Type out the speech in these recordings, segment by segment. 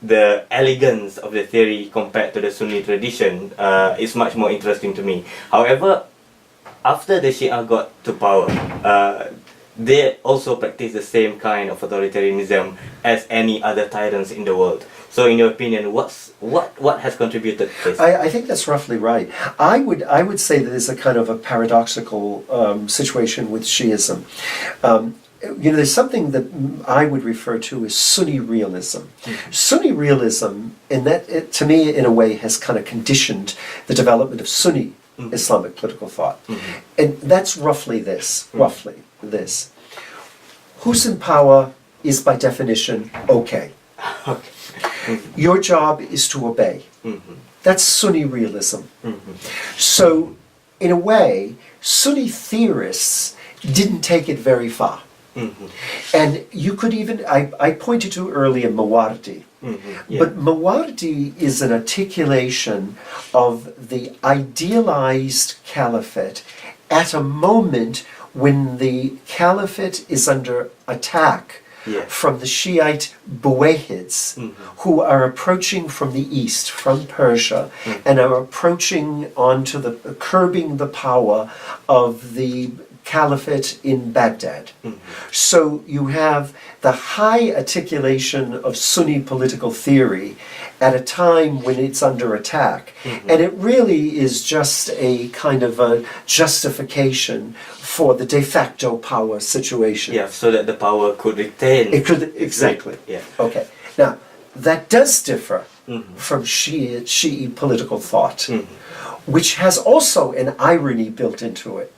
the elegance of the theory compared to the Sunni tradition is much more interesting to me. However, after the Shia got to power, they also practice the same kind of authoritarianism as any other tyrants in the world. So in your opinion, what has contributed to this? I think that's roughly right. I would say that there's a kind of a paradoxical situation with Shiism. There's something that I would refer to as Sunni realism. Mm-hmm. Sunni realism, to me, in a way, has kind of conditioned the development of Sunni Islamic political thought. Mm-hmm. And that's roughly this. Who's in power is by definition okay. Okay. Mm-hmm. Your job is to obey. Mm-hmm. That's Sunni realism. Mm-hmm. So, in a way, Sunni theorists didn't take it very far. Mm-hmm. And you could even, I pointed to earlier Mawardi. Mm-hmm. Yeah. But Mawardi is an articulation of the idealized caliphate at a moment when the caliphate is under attack from the Shiite Buwayhids, who are approaching from the east, from Persia, and are approaching onto curbing the power of the caliphate in Baghdad. So you have the high articulation of Sunni political theory at a time when it's under attack. And it really is just a kind of a justification for the de facto power situation. Yeah, so that the power could retain. It could, exactly. Yeah. Okay. Now, that does differ from Shi'i political thought, which has also an irony built into it.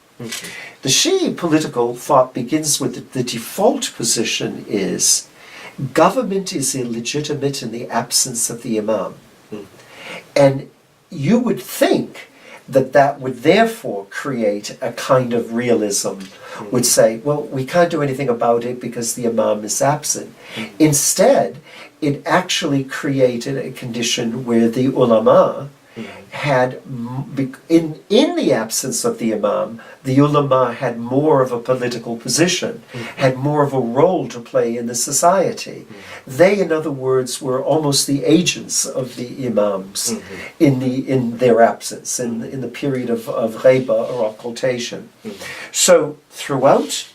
The Shi'i political thought begins with the default position is government is illegitimate in the absence of the imam. And you would think that would therefore create a kind of realism, would say, well, we can't do anything about it because the imam is absent. Instead, it actually created a condition where the ulama had, in the absence of the imam, the ulama had more of a political position, had more of a role to play in the society. They, in other words, were almost the agents of the imams in their absence, in the period of ghaiba or occultation. So throughout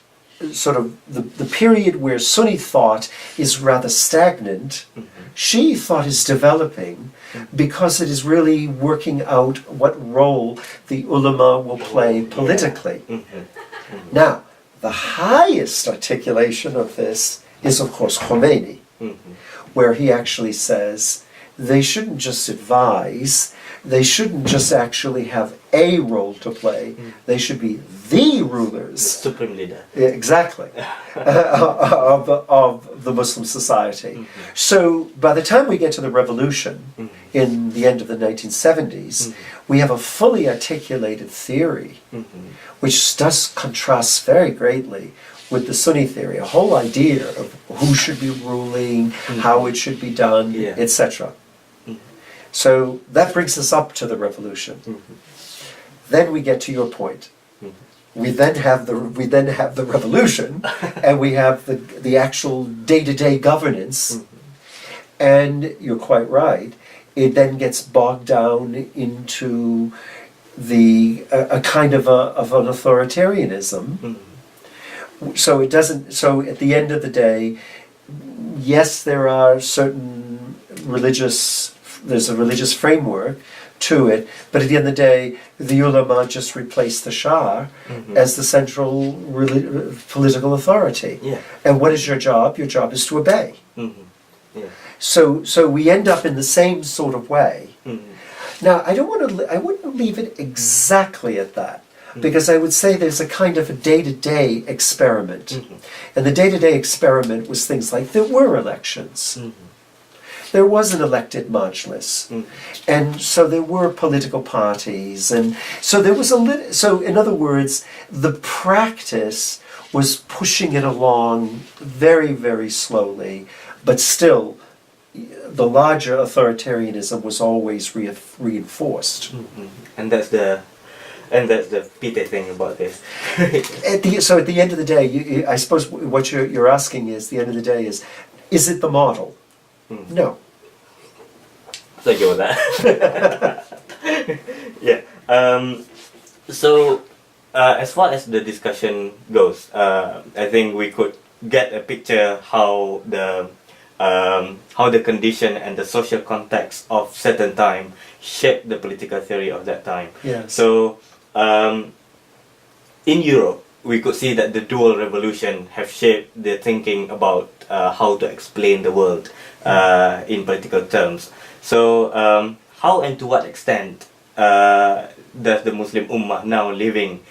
sort of the period where Sunni thought is rather stagnant, Shi'i thought is developing because it is really working out what role the ulama will play politically. Now, the highest articulation of this is, of course, Khomeini, where he actually says they shouldn't just advise, they shouldn't just actually have a role to play, they should be the rulers. The supreme leader. Exactly. of the Muslim society. So by the time we get to the revolution in the end of the 1970s, we have a fully articulated theory, which does contrast very greatly with the Sunni theory, a whole idea of who should be ruling, how it should be done, etc. So that brings us up to the revolution. Then we get to your point. We then have the revolution, and we have the actual day-to-day governance. And you're quite right. It then gets bogged down into a kind of an authoritarianism. So it doesn't. So at the end of the day, yes, there are certain there's a religious framework to it, but at the end of the day, the ulama just replaced the Shah as the central political authority. And what is your job? Your job is to obey. So we end up in the same sort of way. Now, I wouldn't leave it exactly at that, because I would say there's a kind of a day-to-day experiment. And the day-to-day experiment was things like there were elections. There was an elected majlis, and so there were political parties, and so there was so in other words, the practice was pushing it along very, very slowly, but still the larger authoritarianism was always reinforced. And that's the pity thing about this. So at the end of the day, I suppose what you're asking is, the end of the day is it the model? No. saja that. Yeah. So, as far as the discussion goes, I think we could get a picture how the condition and the social context of certain time shaped the political theory of that time. Yes. So, in Europe, we could see that the dual revolution have shaped the thinking about how to explain the world in political terms. So, how and to what extent does the Muslim Ummah now living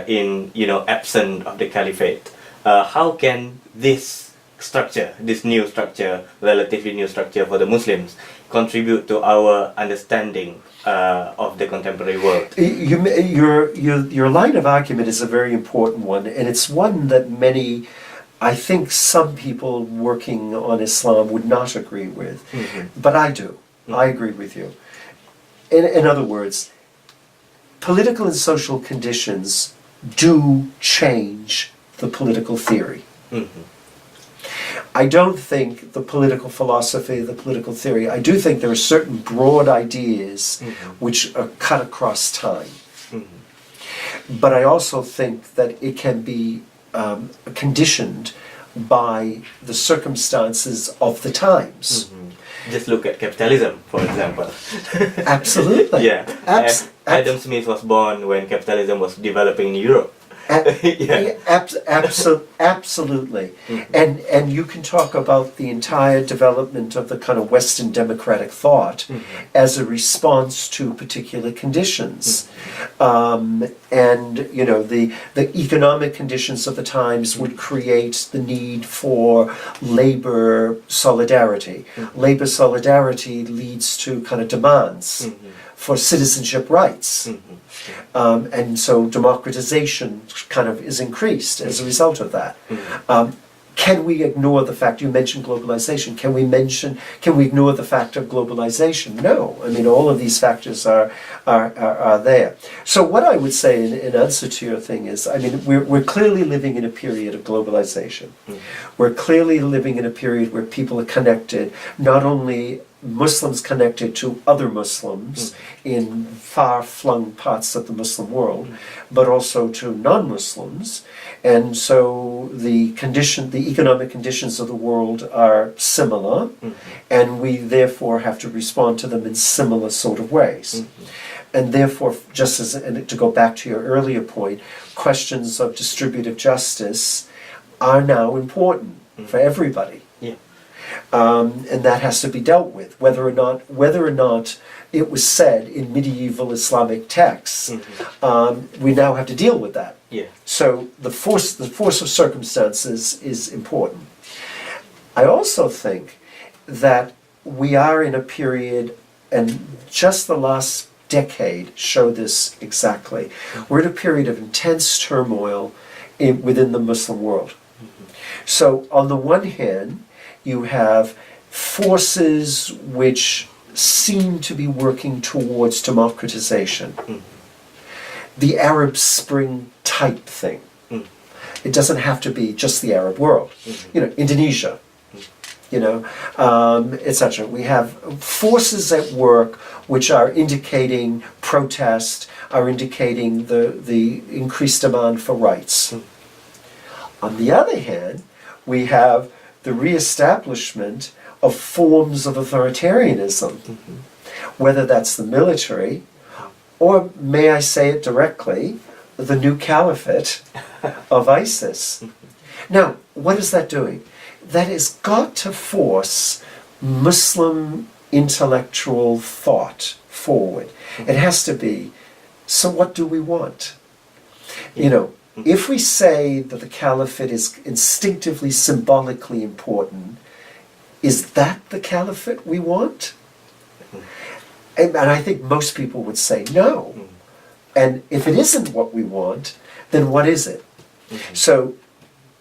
in, absent of the caliphate? How can this structure, this new structure, relatively new structure for the Muslims, contribute to our understanding of the contemporary world? Your line of argument is a very important one, and it's one that many, I think some people working on Islam would not agree with, but I do. I agree with you. In other words, political and social conditions do change the political theory. I don't think the political philosophy, the political theory, I do think there are certain broad ideas which are cut across time. But I also think that it can be conditioned by the circumstances of the times. Just look at capitalism, for example. Absolutely. Yeah. Adam Smith was born when capitalism was developing in Europe. Absolutely. And you can talk about the entire development of the kind of Western democratic thought as a response to particular conditions. And the economic conditions of the times would create the need for labor solidarity. Labor solidarity leads to kind of demands for citizenship rights. And so democratization kind of is increased as a result of that. Can we ignore the fact, you mentioned globalization, can we ignore the fact of globalization? No. I mean, all of these factors are there. So what I would say in answer to your thing is, I mean, we're clearly living in a period of globalization. We're clearly living in a period where people are connected, not only Muslims connected to other Muslims in far-flung parts of the Muslim world, but also to non-Muslims. And so the economic conditions of the world are similar, and we therefore have to respond to them in similar sort of ways. And therefore, just as, and to go back to your earlier point, questions of distributive justice are now important for everybody. And that has to be dealt with, whether or not it was said in medieval Islamic texts. We now have to deal with that. So the force of circumstances is important. I also think that we are in a period, and just the last decade showed this exactly. We're in a period of intense turmoil within the Muslim world. So on the one hand, you have forces which seem to be working towards democratization. The Arab Spring type thing. It doesn't have to be just the Arab world. Indonesia, etc. We have forces at work which are indicating protest, are indicating the increased demand for rights. On the other hand, we have the reestablishment of forms of authoritarianism, whether that's the military, or may I say it directly, the new caliphate of ISIS. Now, what is that doing? That has got to force Muslim intellectual thought forward. It has to be, so what do we want? If we say that the caliphate is instinctively, symbolically important, is that the caliphate we want? And I think most people would say no. And if it isn't what we want, then what is it? So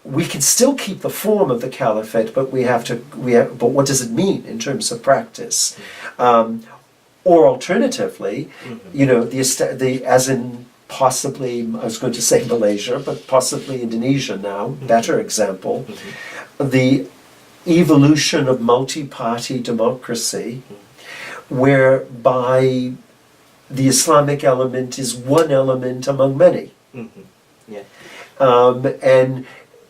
we can still keep the form of the caliphate, but but what does it mean in terms of practice? Or alternatively, as in possibly, I was going to say Malaysia, but possibly Indonesia now, better example, the evolution of multi-party democracy, whereby the Islamic element is one element among many. Yeah. And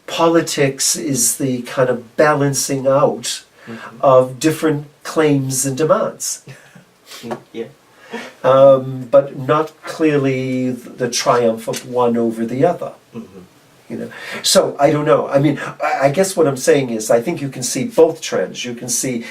politics is the kind of balancing out of different claims and demands. Yeah. But not clearly the triumph of one over the other. You know, so I don't know. I mean, I guess what I'm saying is, I think you can see both trends. You can see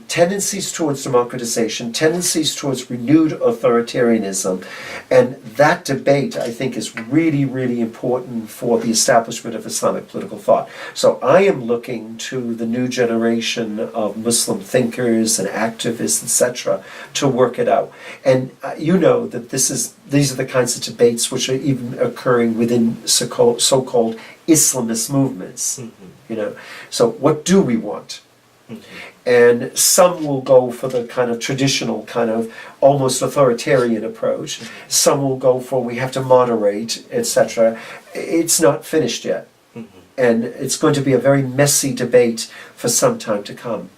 tendencies towards democratization, tendencies towards renewed authoritarianism, and that debate, I think, is really, really important for the establishment of Islamic political thought. So I am looking to the new generation of Muslim thinkers and activists, etc., to work it out. And you know that these are the kinds of debates which are even occurring within so-called Islamist movements. You know, so what do we want? And some will go for the kind of traditional, kind of almost authoritarian approach. Some will go for we have to moderate, etc. It's not finished yet, and it's going to be a very messy debate for some time to come.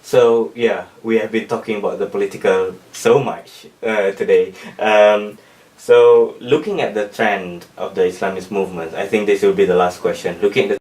So yeah, we have been talking about the political so much today. So looking at the trend of the Islamist movement, I think this will be the last question. Looking at the